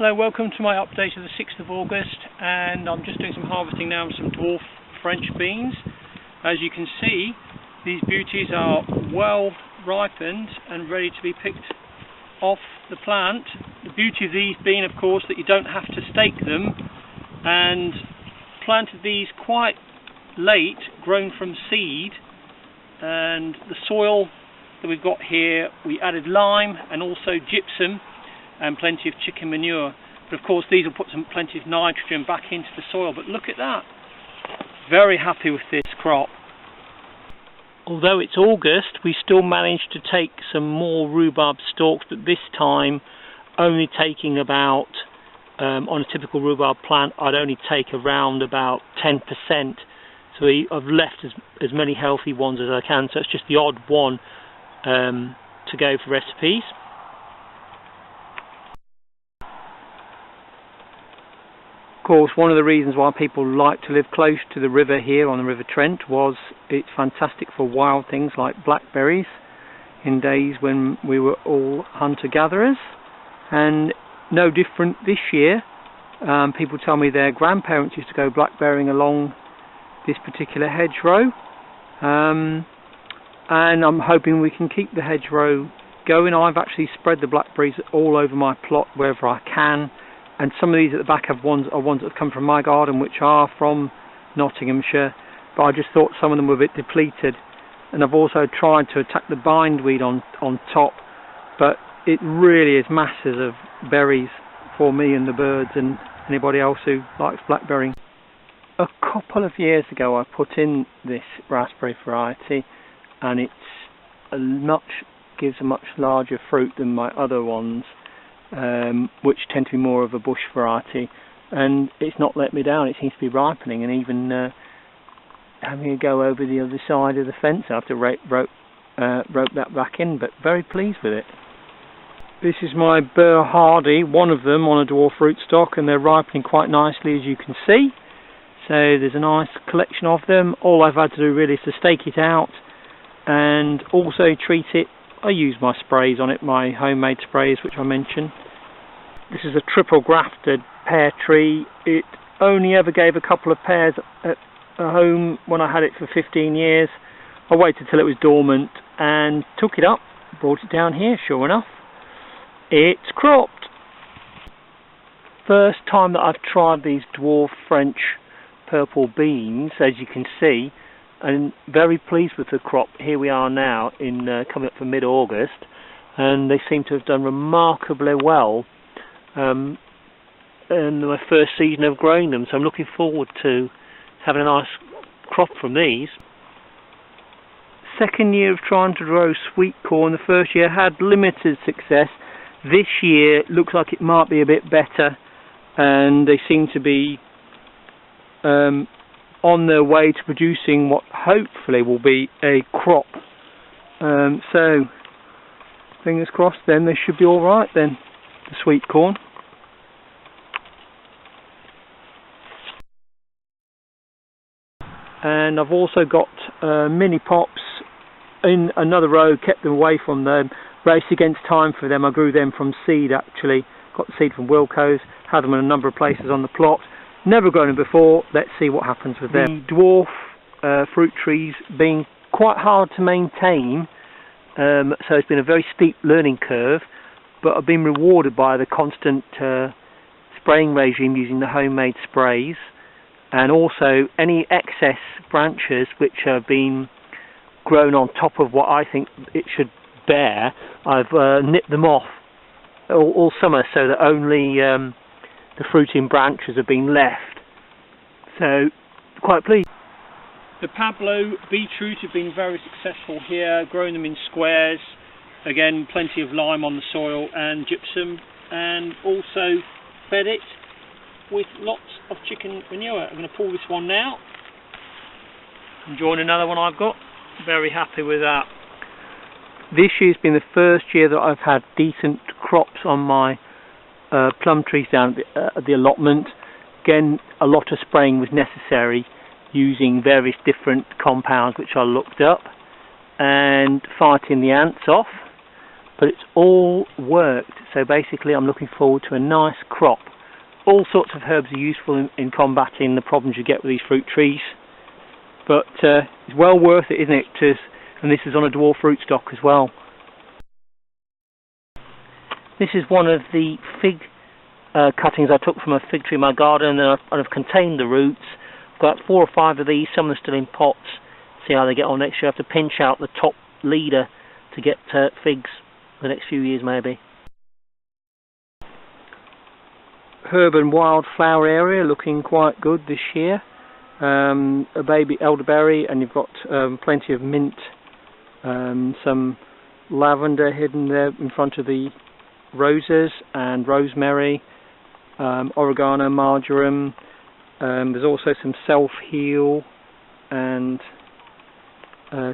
Hello, welcome to my update of the 6th of August, and I'm just doing some harvesting now of some dwarf French beans. As you can see, these beauties are well ripened and ready to be picked off the plant. The beauty of these being, of course, that you don't have to stake them, and planted these quite late, grown from seed, and the soil that we've got here, we added lime and also gypsum and plenty of chicken manure, but of course these will put plenty of nitrogen back into the soil. But look at that, very happy with this crop. Although it's August, we still managed to take some more rhubarb stalks, but this time only taking about, on a typical rhubarb plant, I'd only take around about 10%, so I've left as many healthy ones as I can, so it's just the odd one to go for recipes. Of course, one of the reasons why people like to live close to the river here on the River Trent was it's fantastic for wild things like blackberries in days when we were all hunter-gatherers, and no different this year. People tell me their grandparents used to go blackberrying along this particular hedgerow, and I'm hoping we can keep the hedgerow going. I've actually spread the blackberries all over my plot wherever I can. And some of these at the back are ones that have come from my garden, which are from Nottinghamshire, but I just thought some of them were a bit depleted. And I've also tried to attack the bindweed on top, but it really is masses of berries for me and the birds and anybody else who likes blackberrying. A couple of years ago I put in this raspberry variety, and gives a much larger fruit than my other ones, which tend to be more of a bush variety, and it's not let me down. It seems to be ripening, and even having a go over the other side of the fence. I have to rope that back in, but very pleased with it. This is my Burr Hardy, one of them on a dwarf rootstock, and they're ripening quite nicely, as you can see. So there's a nice collection of them. All I've had to do really is to stake it out and also treat it. I use my sprays on it, my homemade sprays, which I mentioned. This is a triple grafted pear tree. It only ever gave a couple of pears at home when I had it for 15 years. I waited till it was dormant and took it up, brought it down here. Sure enough, it's cropped. First time that I've tried these dwarf French purple beans, as you can see, and very pleased with the crop. Here we are now in coming up for mid-August, and they seem to have done remarkably well in my first season of growing them, so I'm looking forward to having a nice crop from these. Second year of trying to grow sweet corn. The first year had limited success. This year looks like it might be a bit better, and they seem to be on their way to producing what hopefully will be a crop. So fingers crossed then, they should be alright then, the sweet corn. And I've also got mini pops in another row, kept them away from them, raced against time for them. I grew them from seed actually, got the seed from Wilco's, had them in a number of places on the plot. Never grown them before. Let's see what happens with them. The dwarf fruit trees being quite hard to maintain, so it's been a very steep learning curve, but I've been rewarded by the constant spraying regime using the homemade sprays, and also any excess branches which have been grown on top of what I think it should bear, I've nipped them off all summer so that only the fruiting branches have been left, so quite pleased. The Pablo beetroot have been very successful here, growing them in squares, again plenty of lime on the soil and gypsum, and also fed it with lots of chicken manure. I'm going to pull this one now and join another one I've got. Very happy with that. This year's been the first year that I've had decent crops on my plum trees down at the allotment. Again, a lot of spraying was necessary using various different compounds which I looked up and fighting the ants off, but it's all worked. So basically I'm looking forward to a nice crop. All sorts of herbs are useful in combating the problems you get with these fruit trees, but it's well worth it, isn't it? And this is on a dwarf rootstock as well. This is one of the fig cuttings I took from a fig tree in my garden, and I've contained the roots. I've got 4 or 5 of these, some of them still in pots. See how they get on next year. I have to pinch out the top leader to get figs for the next few years maybe. Herb and wildflower area looking quite good this year. A baby elderberry, and you've got plenty of mint, some lavender hidden there in front of the roses, and rosemary, oregano, marjoram. There's also some self-heal and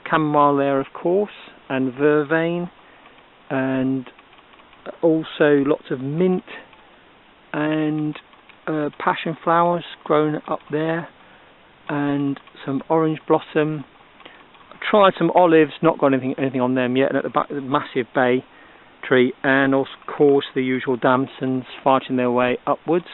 chamomile there, of course, and vervain, and also lots of mint and passion flowers grown up there, and some orange blossom. I tried some olives, not got anything on them yet, and at the back the massive bay tree, and of course the usual damsons fighting their way upwards.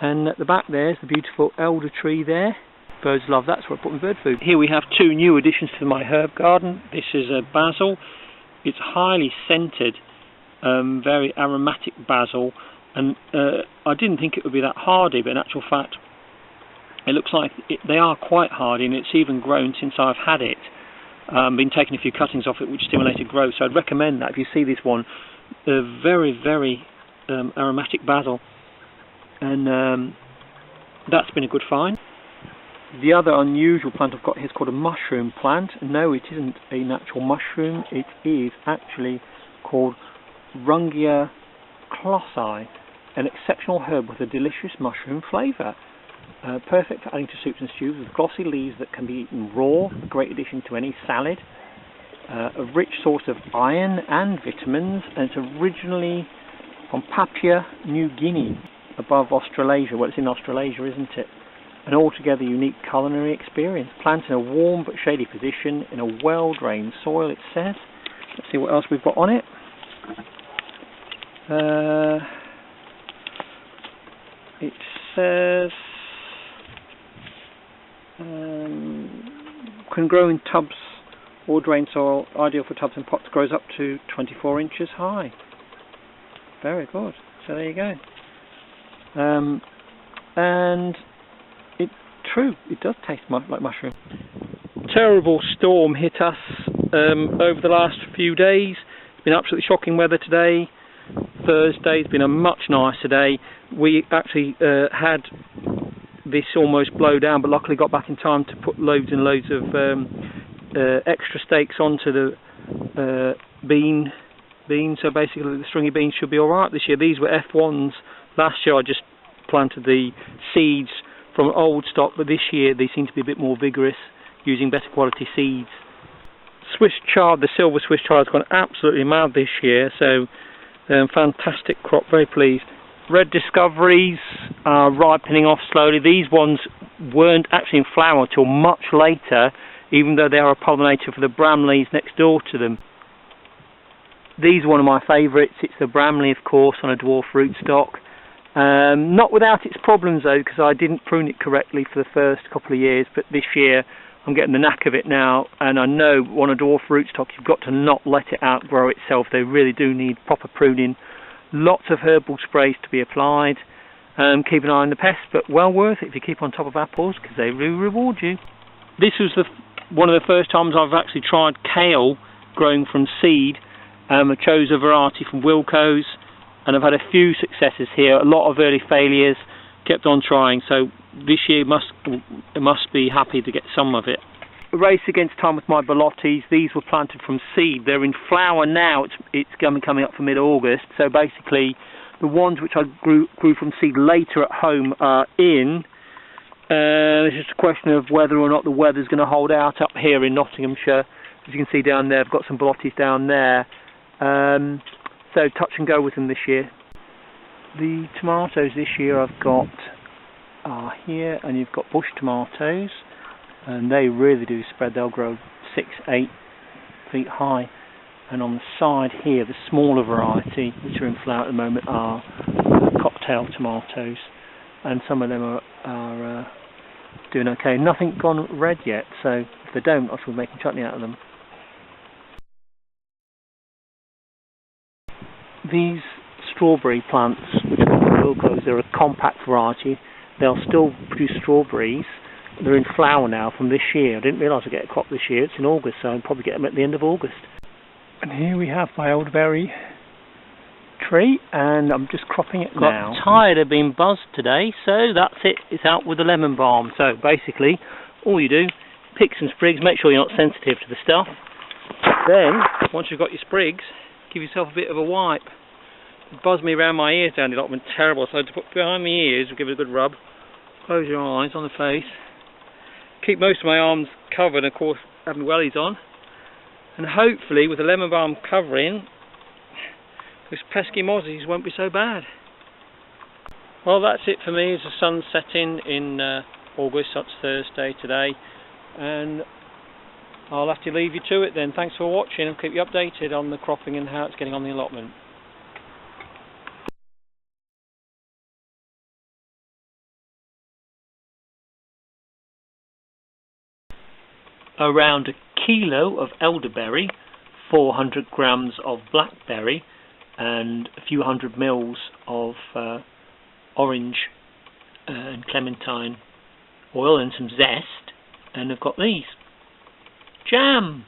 And at the back there's the beautiful elder tree there. Birds love that, so I put my bird food. Here we have 2 new additions to my herb garden. This is a basil. It's highly scented, very aromatic basil, and I didn't think it would be that hardy, but in actual fact it looks like they are quite hardy, and it's even grown since I've had it. Been taking a few cuttings off it which stimulated growth, so I'd recommend that if you see this one. Very, very aromatic basil, and that's been a good find. The other unusual plant I've got here is called a mushroom plant. No, it isn't a natural mushroom, it is actually called Rungia clossi, an exceptional herb with a delicious mushroom flavour. Perfect for adding to soups and stews, with glossy leaves that can be eaten raw, a great addition to any salad. A rich source of iron and vitamins, and it's originally from Papua New Guinea, above Australasia. Well, it's in Australasia, isn't it? An altogether unique culinary experience. Planted in a warm but shady position in a well-drained soil, it says. Let's see what else we've got on it. It says can grow in tubs or drained soil, ideal for tubs and pots, grows up to 24 inches high. Very good. So there you go. And it's true, it does taste like mushroom. Terrible storm hit us over the last few days. It's been absolutely shocking weather today. Thursday's been a much nicer day. We actually had this almost blow down, but luckily got back in time to put loads and loads of extra stakes onto the bean. So basically the stringy beans should be alright this year. These were F1s. Last year I just planted the seeds from old stock, but this year they seem to be a bit more vigorous, using better quality seeds. Swiss chard, the silver Swiss chard, has gone absolutely mad this year, so fantastic crop, very pleased. Red discoveries are ripening off slowly. These ones weren't actually in flower till much later, even though they are a pollinator for the Bramleys next door to them. These are one of my favourites. It's the Bramley, of course, on a dwarf rootstock. Not without its problems though, because I didn't prune it correctly for the first couple of years, but this year I'm getting the knack of it now, and I know on a dwarf rootstock you've got to not let it outgrow itself. They really do need proper pruning. Lots of herbal sprays to be applied. Keep an eye on the pests, but well worth it if you keep on top of apples, because they really reward you. This was one of the first times I've actually tried kale growing from seed. I chose a variety from Wilco's, and I've had a few successes here, a lot of early failures, kept on trying, so this year must be happy to get some of it. A race against time with my Bellottis. These were planted from seed. They're in flower now. It's coming up for mid-August, so basically the ones which I grew from seed later at home are in. It's just a question of whether or not the weather's going to hold out up here in Nottinghamshire. As you can see down there, I've got some Bellottis down there. So touch and go with them this year. The tomatoes this year I've got are here, and you've got bush tomatoes, and they really do spread. They'll grow 6-8 feet high. and on the side here the smaller variety which are in flower at the moment are cocktail tomatoes, and some of them are doing okay. Nothing gone red yet, so if they don't, I shall be making chutney out of them. These strawberry plants, which are called Wilco's, they're a compact variety. They'll still produce strawberries. They're in flower now from this year. I didn't realise I'd get a crop this year. It's in August, so I'll probably get them at the end of August. And here we have my elderberry tree, and I'm just cropping it now. Got tired of being buzzed today, so that's it. It's out with the lemon balm. So basically, all you do, pick some sprigs, make sure you're not sensitive to the stuff. Then, once you've got your sprigs, give yourself a bit of a wipe. It buzzed me around my ears down the allotment, terrible, so to put behind my ears, give it a good rub. Close your eyes on the face. Keep most of my arms covered, and of course have my wellies on. And hopefully with the lemon balm covering, those pesky mozzies won't be so bad. Well, that's it for me. It's the sun setting in August, that's Thursday today. And I'll have to leave you to it then. Thanks for watching, and keep you updated on the cropping and how it's getting on the allotment. Around 1 kilo of elderberry, 400 grams of blackberry, and a few hundred mils of orange and clementine oil and some zest, and I've got these. Jam!